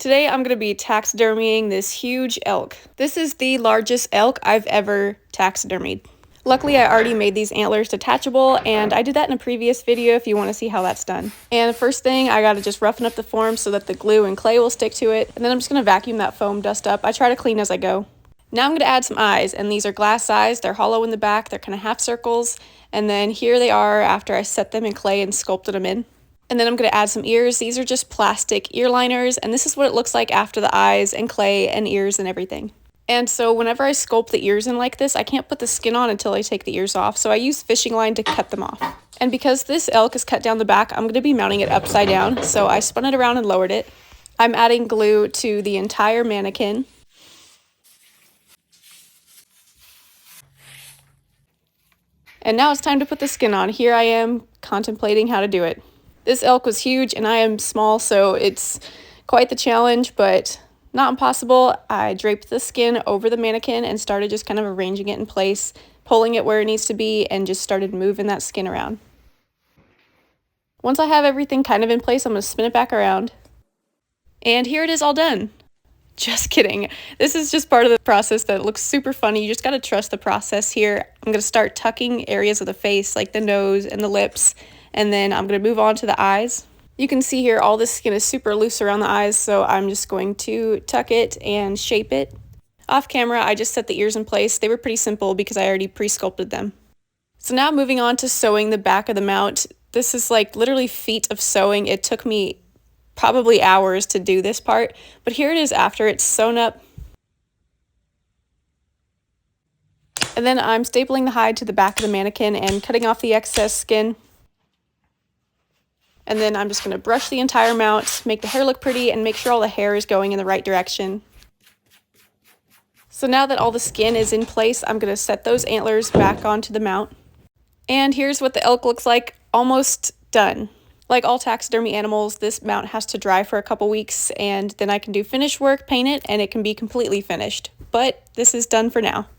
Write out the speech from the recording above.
Today I'm going to be taxidermying this huge elk. This is the largest elk I've ever taxidermied. Luckily, I already made these antlers detachable, and I did that in a previous video if you want to see how that's done. And first thing, I got to just roughen up the form so that the glue and clay will stick to it, and then I'm just going to vacuum that foam dust up. I try to clean as I go. Now I'm going to add some eyes, and these are glass eyes. They're hollow in the back, they're kind of half circles, and then here they are after I set them in clay and sculpted them in. And then I'm going to add some ears. These are just plastic ear liners, and this is what it looks like after the eyes and clay and ears and everything. And so whenever I sculpt the ears in like this, I can't put the skin on until I take the ears off, so I use fishing line to cut them off. And because this elk is cut down the back, I'm going to be mounting it upside down, so I spun it around and lowered it. I'm adding glue to the entire mannequin. And now it's time to put the skin on. Here I am contemplating how to do it. This elk was huge and I am small, so it's quite the challenge, but not impossible. I draped the skin over the mannequin and started just kind of arranging it in place, pulling it where it needs to be, and just started moving that skin around. Once I have everything kind of in place, I'm going to spin it back around. And here it is all done. Just kidding. This is just part of the process that looks super funny. You just got to trust the process here. I'm going to start tucking areas of the face like the nose and the lips, and then I'm going to move on to the eyes. You can see here all this skin is super loose around the eyes, so I'm just going to tuck it and shape it. Off camera, I just set the ears in place. They were pretty simple because I already pre-sculpted them. So now moving on to sewing the back of the mount. This is like literally feet of sewing. It took me probably hours to do this part, but here it is after it's sewn up. And then I'm stapling the hide to the back of the mannequin and cutting off the excess skin. And then I'm just going to brush the entire mount, make the hair look pretty, and make sure all the hair is going in the right direction. So now that all the skin is in place, I'm going to set those antlers back onto the mount. And here's what the elk looks like, almost done. Like all taxidermy animals, this mount has to dry for a couple weeks, and then I can do finish work, paint it, and it can be completely finished. But this is done for now.